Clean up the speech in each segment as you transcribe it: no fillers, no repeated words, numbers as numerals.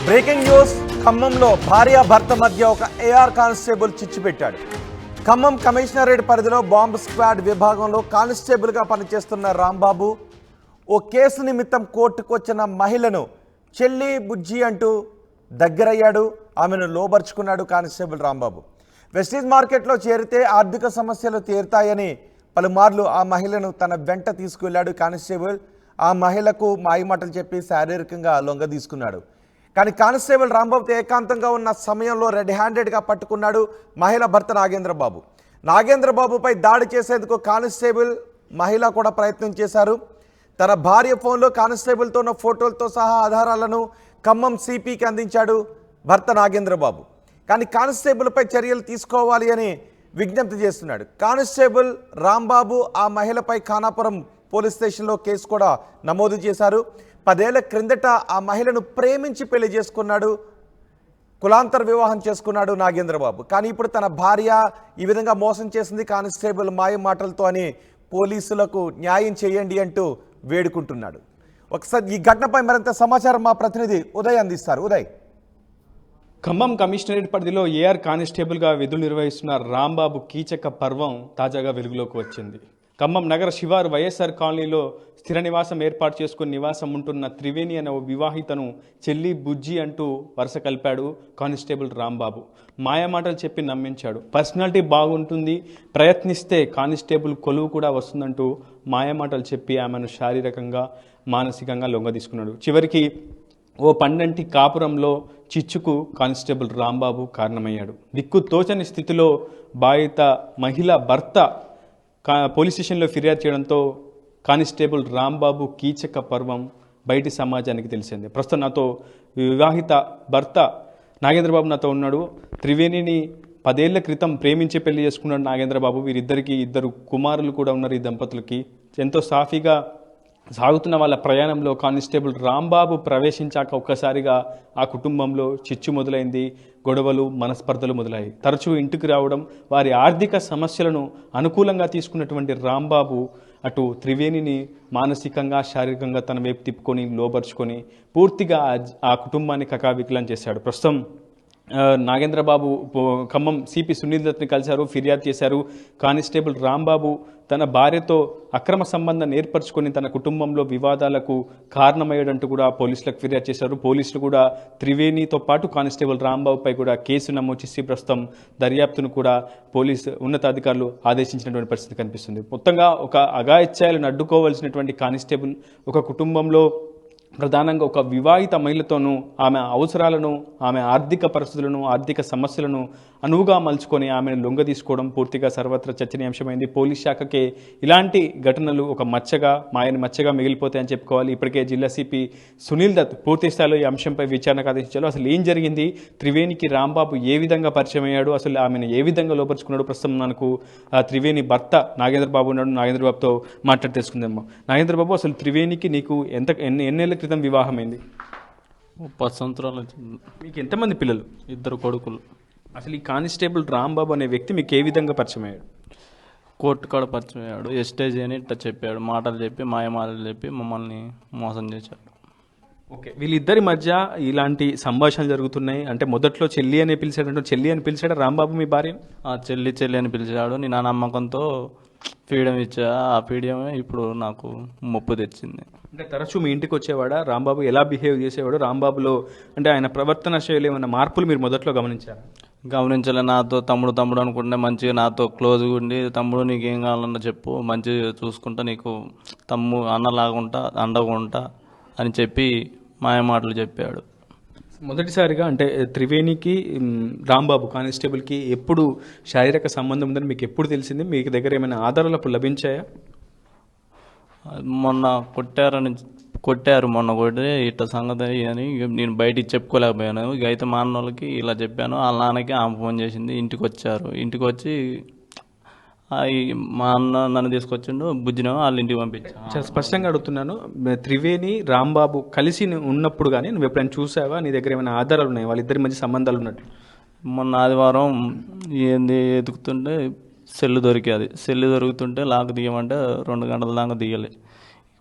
Breaking news. ఖమ్మంలో భార్యాభర్త మధ్య ఒక ఏఆర్ కానిస్టేబుల్ చిచ్చు పెట్టాడు. ఖమ్మం కమిషనరేట్ పరిధిలో బాంబ్ స్క్వాడ్ విభాగంలో కానిస్టేబుల్గా పనిచేస్తున్న రాంబాబు ఓ కేసు నిమిత్తం కోర్టుకు వచ్చిన మహిళను చెల్లి బుజ్జి అంటూ దగ్గరయ్యాడు. ఆమెను లోబర్చుకున్నాడు కానిస్టేబుల్ రాంబాబు. వెస్టీజ్ మార్కెట్లో చేరితే ఆర్థిక సమస్యలు తీరుతాయని పలుమార్లు ఆ మహిళను తన వెంట తీసుకువెళ్ళాడు కానిస్టేబుల్. ఆ మహిళకు మాయమాటలు చెప్పి శారీరకంగా లొంగ తీసుకున్నాడు. కానీ కానిస్టేబుల్ రాంబాబుతో ఏకాంతంగా ఉన్న సమయంలో రెడ్ హ్యాండెడ్గా పట్టుకున్నాడు మహిళ భర్త నాగేంద్రబాబు. నాగేంద్రబాబుపై దాడి చేసేందుకు కానిస్టేబుల్ మహిళ కూడా ప్రయత్నం చేశారు. తన భార్య ఫోన్లో కానిస్టేబుల్తో ఉన్న ఫోటోలతో సహా ఆధారాలను ఖమ్మం సిపికి అందించాడు భర్త నాగేంద్రబాబు. కానీ కానిస్టేబుల్పై చర్యలు తీసుకోవాలి అని విజ్ఞప్తి చేస్తున్నాడు. కానిస్టేబుల్ రాంబాబు ఆ మహిళపై ఖానాపురం పోలీస్ స్టేషన్లో కేసు కూడా నమోదు చేశారు. 10 ఏళ్ల క్రిందట ఆ మహిళను ప్రేమించి పెళ్లి చేసుకున్నాడు, కులాంతర వివాహం చేసుకున్నాడు నాగేంద్రబాబు. కానీ ఇప్పుడు తన భార్య ఈ విధంగా మోసం చేసింది కానిస్టేబుల్ మాయ మాటలతో అని పోలీసులకు న్యాయం చేయండి అంటూ వేడుకుంటున్నాడు. ఒకసారి ఈ ఘటనపై మరింత సమాచారం మా ప్రతినిధి ఉదయ్ అందిస్తారు. ఉదయ్. ఖమ్మం కమిషనరేట్ పరిధిలో ఏఆర్ కానిస్టేబుల్గా విధులు నిర్వహిస్తున్న రాంబాబు కీచక పర్వం తాజాగా వెలుగులోకి వచ్చింది. ఖమ్మం నగర శివారు వైఎస్ఆర్ కాలనీలో స్థిర నివాసం ఏర్పాటు చేసుకుని నివాసం ఉంటున్న త్రివేణి అనే ఓ వివాహితను చెల్లి బుజ్జి అంటూ వరుస కలిపాడు కానిస్టేబుల్ రాంబాబు. మాయమాటలు చెప్పి నమ్మించాడు. పర్సనాలిటీ బాగుంటుంది, ప్రయత్నిస్తే కానిస్టేబుల్ కొలువు కూడా వస్తుందంటూ మాయమాటలు చెప్పి ఆమెను శారీరకంగా మానసికంగా లొంగదీసుకున్నాడు. చివరికి ఓ పండంటి కాపురంలో చిచ్చుకు కానిస్టేబుల్ రాంబాబు కారణమయ్యాడు. దిక్కు తోచని స్థితిలో బాధిత మహిళ భర్త పోలీస్ స్టేషన్లో ఫిర్యాదు చేయడంతో కానిస్టేబుల్ రాంబాబు కీచక పర్వం బయటి సమాజానికి తెలిసింది. ప్రస్తుతం నాతో వివాహిత భర్త నాగేంద్రబాబు నాతో ఉన్నాడు. త్రివేణిని 10 ఏళ్ల క్రితం ప్రేమించి పెళ్లి చేసుకున్నాడు నాగేంద్రబాబు. వీరిద్దరికి 2 కుమారులు కూడా ఉన్నారు. ఈ దంపతులకి ఎంతో సాఫీగా సాగుతున్న వాళ్ళ ప్రయాణంలో కానిస్టేబుల్ రాంబాబు ప్రవేశించాక ఒక్కసారిగా ఆ కుటుంబంలో చిచ్చు మొదలైంది. గొడవలు, మనస్పర్ధలు మొదలయ్యాయి. తరచూ ఇంటికి రావడం, వారి ఆర్థిక సమస్యలను అనుకూలంగా తీసుకున్నటువంటి రాంబాబు అటు త్రివేణిని మానసికంగా, శారీరకంగా తన వైపు తిప్పుకొని లోబర్చుకొని పూర్తిగా ఆ కుటుంబాన్ని కకావికలం చేశాడు. ప్రస్తుతం నాగేంద్రబాబు ఖమ్మం సిపి సునీల్ దత్ని కలిశారు, ఫిర్యాదు చేశారు. కానిస్టేబుల్ రాంబాబు తన భార్యతో అక్రమ సంబంధాన్ని ఏర్పరచుకొని తన కుటుంబంలో వివాదాలకు కారణమయ్యాడంటూ కూడా పోలీసులకు ఫిర్యాదు చేశారు. పోలీసులు కూడా త్రివేణితో పాటు కానిస్టేబుల్ రాంబాబుపై కూడా కేసు నమోదు చేసి ప్రస్తుతం దర్యాప్తును కూడా పోలీసు ఉన్నతాధికారులు ఆదేశించినటువంటి పరిస్థితి కనిపిస్తుంది. మొత్తంగా ఒక అఘాయిత్యాలను అడ్డుకోవాల్సినటువంటి కానిస్టేబుల్ ఒక కుటుంబంలో ప్రధానంగా ఒక వివాహిత మహిళతోనూ ఆమె అవసరాలను, ఆమె ఆర్థిక పరిస్థితులను, ఆర్థిక సమస్యలను అనువుగా మలుచుకొని ఆమెను లొంగ తీసుకోవడం పూర్తిగా సర్వత్రా చర్చనీయాంశమైంది. పోలీస్ శాఖకే ఇలాంటి ఘటనలు ఒక మచ్చగా మిగిలిపోతాయని చెప్పుకోవాలి. ఇప్పటికే జిల్లా సిపి సునీల్ దత్ పూర్తి స్థాయిలో ఈ అంశంపై విచారణకు ఆదేశించారు. అసలు ఏం జరిగింది, త్రివేణికి రాంబాబు ఏ విధంగా పరిచయం అయ్యాడు, అసలు ఆమెను ఏ విధంగా లోపరుచుకున్నాడు, ప్రస్తుతం మనకు త్రివేణి భర్త నాగేంద్రబాబు ఉన్నాడు. నాగేంద్రబాబుతో మాట్లాడి తెలుసుకుందాము. నాగేంద్రబాబు, అసలు త్రివేణికి నీకు ఎన్నేళ్ల క్రితం వివాహమైంది? 10 సంవత్సరాలు. మీకు ఎంతమంది పిల్లలు? 2 కొడుకులు. అసలు ఈ కానిస్టేబుల్ రాంబాబు అనే వ్యక్తి మీకు ఏ విధంగా పరిచయం అయ్యాడు? కోర్టు కాడ పరిచయం అయ్యాడు. ఎస్టేజ్ అని ఇట్లా చెప్పాడు, మాటలు చెప్పి మాయమాటలు చెప్పి మమ్మల్ని మోసం చేశాడు. ఓకే, వీళ్ళిద్దరి మధ్య ఇలాంటి సంభాషణలు జరుగుతున్నాయి అంటే మొదట్లో చెల్లి అని పిలిచాడు, చెల్లి అని పిలిచాడు రాంబాబు మీ భార్య? చెల్లి అని పిలిచాడు. నేను ఆ నమ్మకంతో పీడియం ఇచ్చా. ఆ పీడియమే ఇప్పుడు నాకు ముప్పు తెచ్చింది. అంటే తరచూ మీ ఇంటికి వచ్చేవాడా? రాంబాబు ఎలా బిహేవ్ చేసేవాడు? రాంబాబులో అంటే ఆయన ప్రవర్తన శైలి ఏమైనా మార్పులు మీరు మొదట్లో గమనించారా? గమనించలే. నాతో తమ్ముడు అనుకుంటే మంచిగా నాతో క్లోజ్గా ఉండి, తమ్ముడు నీకు ఏం కావాలన్నా చెప్పు, మంచిగా చూసుకుంటా, నీకు అన్నలాగా ఉంటా, అండగా ఉంటా అని చెప్పి మాయమాటలు చెప్పాడు. మొదటిసారిగా అంటే త్రివేణికి రాంబాబు కానిస్టేబుల్కి ఎప్పుడు శారీరక సంబంధం ఉందని మీకు ఎప్పుడు తెలిసింది? మీకు దగ్గర ఏమైనా ఆధారాలు లభించాయా? మొన్న కొట్టారు మొన్న కొట్టి ఇట్లా సంగతి అని నేను బయటికి చెప్పుకోలేకపోయాను. ఇక అయితే మా అన్న వాళ్ళకి ఇలా చెప్పాను. వాళ్ళ నాన్నకి ఆమె ఫోన్ చేసింది. ఇంటికి వచ్చారు. ఇంటికి వచ్చి మా అన్న నన్ను తీసుకొచ్చిండు, బుజ్జినేమో వాళ్ళ ఇంటికి పంపించాను. చాలా స్పష్టంగా అడుగుతున్నాను, త్రివేణి రాంబాబు కలిసి ఉన్నప్పుడు కానీ నువ్వు ఎప్పుడైనా చూసావా? నీ దగ్గర ఏమైనా ఆధారాలు ఉన్నాయి వాళ్ళిద్దరి మధ్య సంబంధాలు ఉన్నట్టు? మొన్న ఆదివారం ఏంది ఎదుగుతుంటే సెల్లు దొరుకుతుంటే లాక్ తీయమంటే 2 గంటల దాకా తీయలే.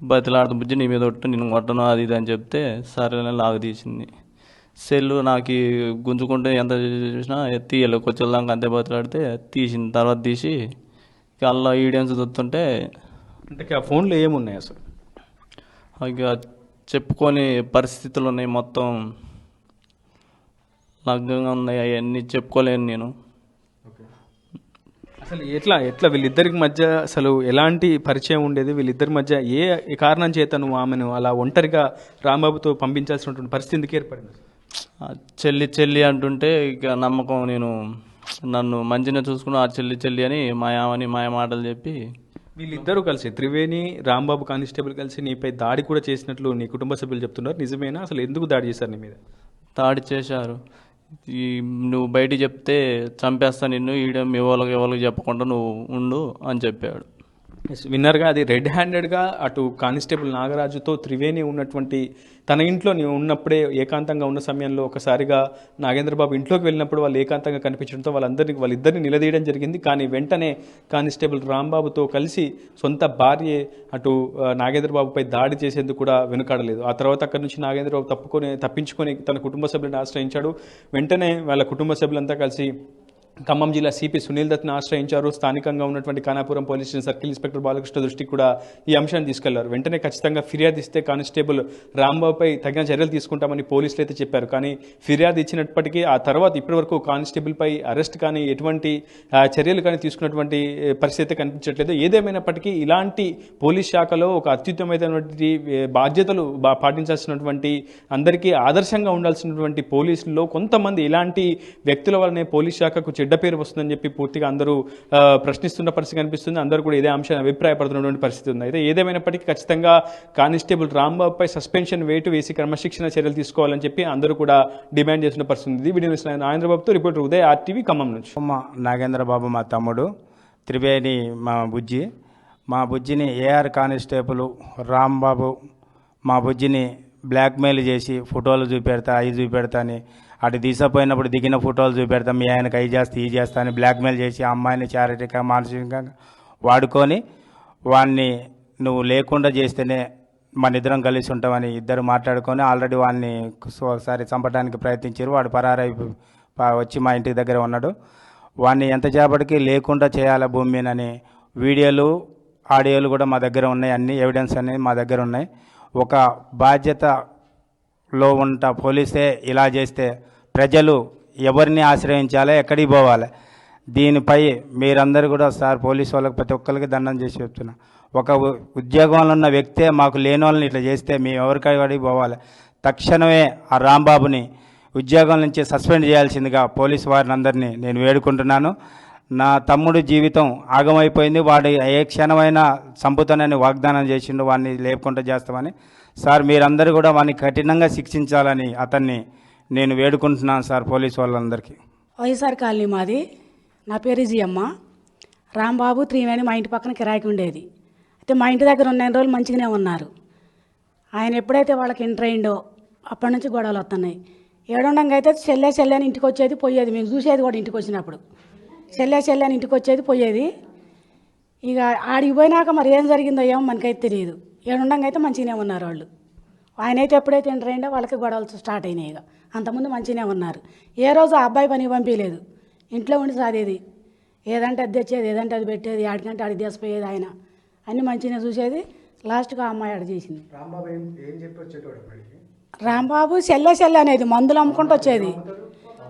బతిలాడుతూ బుజ్జి నీ మీద ఒట్టు నేను కొట్టను అది ఇది అని చెప్తే సరేనే లాక్ తీసింది. సెల్లు నాకు గుంజుకుంటే ఎంత చూసినా తీయలే కొంచెం దాకా అంతే బతిలాడితే తీసిన తర్వాత తీసి ఇక అలా ఈడియన్స్ చూస్తుంటే అంటే ఆ ఫోన్లో ఏమున్నాయి అసలు? ఇక చెప్పుకొని పరిస్థితులు ఉన్నాయి, మొత్తం లగ్నంగా ఉన్నాయి, అవన్నీ చెప్పుకోలేను నేను. అసలు ఎట్లా ఎట్లా వీళ్ళిద్దరికి మధ్య అసలు ఎలాంటి పరిచయం ఉండేది? వీళ్ళిద్దరి మధ్య ఏ కారణం చేత నువ్వు ఆమెను అలా ఒంటరిగా రాంబాబుతో పంపించాల్సినటువంటి పరిస్థితి ఎందుకు ఏర్పడింది? చెల్లి చెల్లి అంటుంటే ఇక నమ్మకం, నేను నన్ను మంచిగా చూసుకున్న ఆ చెల్లి చెల్లి అని మాయామని మాయ మాటలు చెప్పి వీళ్ళిద్దరూ కలిసి త్రివేణి రాంబాబు కానిస్టేబుల్ కలిసి నీపై దాడి కూడా చేసినట్లు నీ కుటుంబ సభ్యులు చెప్తున్నారు. నిజమేనా? అసలు ఎందుకు దాడి చేశారు నీ మీద? దాడి చేశారు. నువ్వు బయటికి చెప్తే చంపేస్తా నిన్ను, ఈడ మీ ఎవరికి చెప్పకుండా నువ్వు ఉండు అని చెప్పాడు. విన్నర్గా అది రెడ్ హ్యాండెడ్గా అటు కానిస్టేబుల్ నాగరాజుతో త్రివేణి ఉన్నటువంటి తన ఇంట్లో నీవు ఉన్నప్పుడే ఏకాంతంగా ఉన్న సమయంలో ఒకసారిగా నాగేంద్రబాబు ఇంట్లోకి వెళ్ళినప్పుడు వాళ్ళు ఏకాంతంగా కనిపించడంతో వాళ్ళిద్దరిని నిలదీయడం జరిగింది. కానీ వెంటనే కానిస్టేబుల్ రాంబాబుతో కలిసి సొంత భార్య అటు నాగేంద్రబాబుపై దాడి చేసేందుకు కూడా వెనుకాడలేదు. ఆ తర్వాత అక్కడి నుంచి నాగేంద్రబాబు తప్పించుకొని తన కుటుంబ సభ్యులను ఆశ్రయించాడు. వెంటనే వాళ్ళ కుటుంబ సభ్యులంతా కలిసి ఖమ్మం జిల్లా సిపి సునీల్ దత్ని ఆశ్రయించారు. స్థానికంగా ఉన్నటువంటి Khanapuram police station circle inspector Balakrishna దృష్టికి కూడా ఈ అంశాన్ని తీసుకెళ్లారు. వెంటనే ఖచ్చితంగా ఫిర్యాదు ఇస్తే కానిస్టేబుల్ రాంబాబుపై తగిన చర్యలు తీసుకుంటామని పోలీసులు అయితే చెప్పారు. కానీ ఫిర్యాదు ఇచ్చినప్పటికీ ఆ తర్వాత ఇప్పటివరకు కానిస్టేబుల్పై అరెస్ట్ కానీ ఎటువంటి చర్యలు కానీ తీసుకున్నటువంటి పరిస్థితి కనిపించట్లేదు. ఏదేమైనప్పటికీ ఇలాంటి పోలీస్ శాఖలో ఒక అత్యుత్తమైనటువంటి బాధ్యతలు పాటించాల్సినటువంటి అందరికీ ఆదర్శంగా ఉండాల్సినటువంటి పోలీసుల్లో కొంతమంది ఇలాంటి వ్యక్తుల వల్లనే పోలీస్ శాఖకు చెడ్డ పేరు వస్తుందని చెప్పి పూర్తిగా అందరూ ప్రశ్నిస్తున్న పరిస్థితి కనిపిస్తుంది. అందరూ కూడా ఇదే అంశాన్ని అభిప్రాయపడుతున్నటువంటి పరిస్థితి ఉంది. అయితే ఏదేమైనప్పటికీ ఖచ్చితంగా కానిస్టేబుల్ రాంబాబుపై సస్పెన్షన్ వేటు వేసి క్రమశిక్షణ చర్యలు తీసుకోవాలని చెప్పి అందరూ కూడా డిమాండ్ చేస్తున్న పరిస్థితి ఉంది. వీడియో నాగేంద్రబాబుతో రిపోర్టర్ ఉదయ్, RTV, ఖమ్మం నుంచి. నాగేంద్రబాబు మా తమ్ముడు, త్రివేణి మా బుజ్జిని ఏఆర్ కానిస్టేబుల్ రాంబాబు మా బుజ్జిని బ్లాక్మెయిల్ చేసి ఫోటోలు చూపెడతా, అవి చూపెడతా అని అటు తీసుకుపోయినప్పుడు దిగిన ఫోటోలు చూపెడతాం, మీ ఆయనకు అవి చేస్తా ఈ చేస్తా అని బ్లాక్మెయిల్ చేసి ఆ అమ్మాయిని శారీరక మానసికంగా వాడుకొని వాడిని నువ్వు లేకుండా చేస్తేనే మన ఇద్దరం కలిసి ఉంటామని ఇద్దరు మాట్లాడుకొని ఆల్రెడీ వాడిని ఒకసారి చంపడానికి ప్రయత్నించారు. వాడు పరారై వచ్చి మా ఇంటి దగ్గర ఉన్నాడు. వాడిని ఎంతసేపటికి లేకుండా చేయాలి భూమి మీదని వీడియోలు ఆడియోలు కూడా మా దగ్గర ఉన్నాయి, అన్ని ఎవిడెన్స్ అనేవి మా దగ్గర ఉన్నాయి. ఒక బాధ్యతలో ఉంటా పోలీసే ఇలా చేస్తే ప్రజలు ఎవరిని ఆశ్రయించాలి, ఎక్కడికి పోవాలి? దీనిపై మీరందరూ కూడా సార్ పోలీసు వాళ్ళకి ప్రతి ఒక్కరికి దండం చేసి చెప్తున్నా. ఒక ఉద్యోగంలో ఉన్న వ్యక్తే మాకు లేని వాళ్ళని ఇట్లా చేస్తే మేము ఎవరికడికి పోవాలి? తక్షణమే ఆ రాంబాబుని ఉద్యోగం నుంచి సస్పెండ్ చేయాల్సిందిగా పోలీసు వారిని అందరినీ నేను వేడుకుంటున్నాను. నా తమ్ముడు జీవితం ఆగమైపోయింది, వాడు ఏ క్షణమైనా చంపుతానని వాగ్దానం చేసిండు, వాడిని లేకుండా చేస్తామని. సార్ మీరందరూ కూడా వాడిని కఠినంగా శిక్షించాలని అతన్ని నేను వేడుకుంటున్నాను సార్ పోలీసు వాళ్ళందరికీ. వైఎస్ఆర్ కాలనీ మాది. నా పేరు జియమ్మ. రాంబాబు త్రివేణి మా ఇంటి పక్కన కిరాయికి ఉండేది. అయితే మా ఇంటి దగ్గర ఉన్న రోజులు మంచిగానే ఉన్నారు. ఆయన ఎప్పుడైతే వాళ్ళకి ఎంటర్ అయిండో అప్పటి నుంచి గొడవలు వస్తున్నాయి. ఏడుండంగా అయితే చెల్లె అని ఇంటికి వచ్చేది పోయేది, మేము చూసేది కూడా ఇంటికి వచ్చినప్పుడు చెల్లె అని ఇంటికి వచ్చేది పోయేది. ఇక ఆడికి పోయినాక మరి ఏం జరిగిందో ఏమో మనకైతే తెలియదు. ఏడుండంగా అయితే మంచిగానే ఉన్నారు వాళ్ళు. ఆయన అయితే ఎప్పుడైతే ఎంటర్ అయిందో వాళ్ళకి గొడవలు స్టార్ట్ అయినాయి. ఇక అంతకుముందు మంచిగానే ఉన్నారు. ఏ రోజు ఆ అబ్బాయి పని పంపించలేదు, ఇంట్లో ఉండి సాదేది. ఏదంటే అది తెచ్చేది, ఏదంటే అది పెట్టేది, ఆడికంటే ఆడికి తీసిపోయేది. ఆయన అన్నీ మంచిగానే చూసేది. లాస్ట్గా ఆ అమ్మాయి ఆడ చేసింది. రాంబాబు చెల్లె అనేది మందులు అమ్ముకుంటూ వచ్చేది,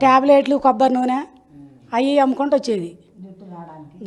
ట్యాబ్లెట్లు, కొబ్బరి నూనె అవి అమ్ముకుంటూ వచ్చేది.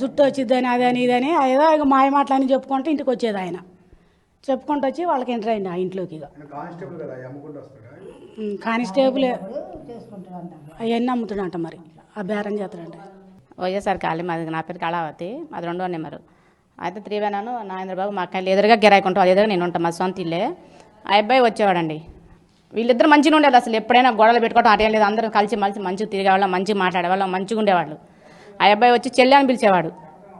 జుట్టు వచ్చిద్దని అదని ఇదని ఏదో ఇక మాయ మాటలని చెప్పుకుంటూ ఇంటికి వచ్చేది. ఆయన చెప్పుకుంటూ వచ్చి వాళ్ళకి ఎంటర్ అయింది ఆ ఇంట్లోకి. ఇక కానిస్టేబుల్ అవన్నీ అమ్ముతాడంట, మరి ఆ బేరం చేస్తాడంట. వైఎస్ఆర్ కాలనీ మాది. నా పేరు కళావతి, మాది 2వ నెంబరు. అయితే త్రివేణను నాగేంద్రబాబు మా అక్కలు ఎదురుగా గిరాయికుంటాం, అది ఎదురుగా నేను ఉంటాను, మా సొంత ఇల్లే. ఆ అబ్బాయి వచ్చేవాడండి. వీళ్ళిద్దరు మంచిగా ఉండేది. అసలు ఎప్పుడైనా గొడవలు పెట్టుకోవడం అటేం లేదు. అందరూ కలిసి మంచిగా తిరిగేవాళ్ళం, మంచిగా మాట్లాడేవాళ్ళం, మంచిగా ఉండేవాళ్ళు. ఆ అబ్బాయి వచ్చి చెల్లె అని పిలిచేవాడు.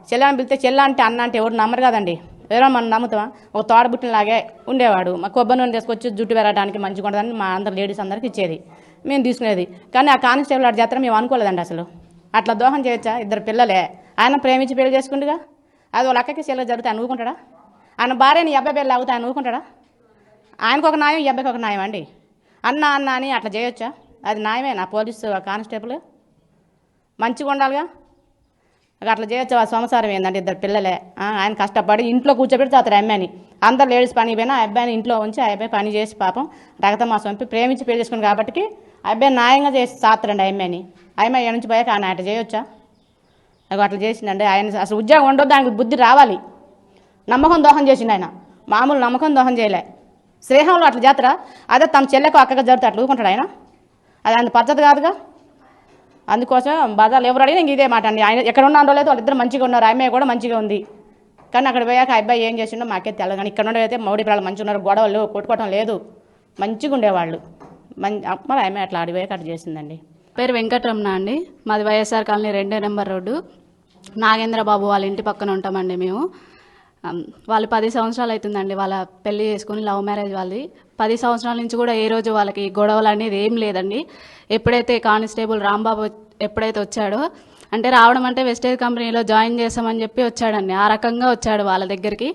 చెల్లె అని పిలిస్తే చెల్లె అంటే అన్న అంటే ఎవరు నమ్మరు కదండి, ఎవరో మనం నమ్ముతామా? ఒక తోడబుట్టినలాగే ఉండేవాడు. మా కొబ్బరి నూనె తీసుకొచ్చి జుట్టు పెరగడానికి మంచిగా ఉండదని మా అందరు లేడీస్ అందరికి ఇచ్చేది, మేము తీసుకునేది. కానీ ఆ కానిస్టేబుల్ అటు చేస్తారని మేము అనుకోలేదండి. అసలు అట్లా దోహం చేయొచ్చా? ఇద్దరు పిల్లలే, ఆయన ప్రేమించి పెళ్లి చేసుకుంటుగా. అది వాళ్ళ అక్కకి చెల్లె జరిగితే ఆయన ఊరుకుంటాడా? ఆయన భార్యని ఈ అబ్బాయి పెళ్ళి అవుతా ఆయన ఊరుకుంటాడా? ఆయనకు ఒక న్యాయం, ఈ అబ్బాయికి ఒక న్యాయం అండి. అన్న అని అట్లా చేయొచ్చా? అది న్యాయమేనా పోలీసు కానిస్టేబుల్ మంచిగా ఉండాలిగా అట్లా చేయొచ్చు. ఆ సంసారం ఏంటంటే ఇద్దరు పిల్లలే ఆయన కష్టపడి ఇంట్లో కూర్చోబెట్టి అతడు అమ్మాయిని అందరు లేడీస్ పని పోయినా ఆ అబ్బాయిని ఇంట్లో ఉంచి ఆ అబ్బాయి పని చేసి పాపం రక్త మాసం పంపి ప్రేమించి పెళ్లి చేసుకుని కాబట్టి ఆ అబ్బాయి న్యాయంగా చేసి సాత్రండి ఆ అమ్మాయిని ఆ అమ్మాయి నుంచి పోయాక ఆయన అట్లా చేయొచ్చా? అట్లా చేసిండండి ఆయన. అసలు ఉద్యోగం ఉండదు, దానికి బుద్ధి రావాలి. నమ్మకం దోహం చేసిండు ఆయన, మామూలు నమ్మకం దోహం చేయలే. స్నేహంలో అట్లా చేస్తారా? అదే తమ చెల్లెకు అక్కగా జరుగుతుంది అట్లా ఊరుకుంటాడు ఆయన? అది అంత పద్ధతి కాదుగా. అందుకోసం బజార్లు ఎవరు అడిగినా ఇంక ఇదే మాట అండి. ఆయన ఎక్కడ ఉన్నారో లేదు వాళ్ళిద్దరు మంచిగా ఉన్నారు, అమ్మాయి కూడా మంచిగా ఉంది. కానీ అక్కడ పోయాక ఆ అబ్బాయి ఏం చేసిండో మాకే తెలియదు. కానీ ఇక్కడ ఉండేదైతే మౌడి పిల్లలు మంచిగా ఉన్నారు, గొడవలు కొట్టుకోవటం లేదు, మంచిగా ఉండేవాళ్ళు. మరి అమ్మాయి అట్లా అడిగిపోయాక అట్లా చేసిందండి. పేరు వెంకటరమణ అండి. మాది వైఎస్ఆర్ కాలనీ 2వ నెంబర్ రోడ్డు. నాగేంద్రబాబు వాళ్ళ ఇంటి పక్కన ఉంటామండి మేము. వాళ్ళు 10 సంవత్సరాలు అవుతుందండి వాళ్ళ పెళ్లి చేసుకుని, లవ్ మ్యారేజ్ వాళ్ళది. 10 సంవత్సరాల నుంచి కూడా ఏ రోజు వాళ్ళకి గొడవలు అనేది ఏం లేదండి. ఎప్పుడైతే కానిస్టేబుల్ రాంబాబు ఎప్పుడైతే వచ్చాడో, అంటే రావడం అంటే వెస్టేజ్ కంపెనీలో జాయిన్ చేస్తామని చెప్పి వచ్చాడండి. ఆ రకంగా వచ్చాడు వాళ్ళ దగ్గరికి.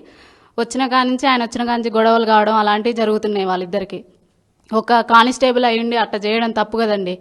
వచ్చిన కానించి ఆయన వచ్చిన కానించి గొడవలు కావడం అలాంటివి జరుగుతున్నాయి వాళ్ళిద్దరికి. ఒక కానిస్టేబుల్ అయ్యుండి అట్లా చేయడం తప్పు కదండి.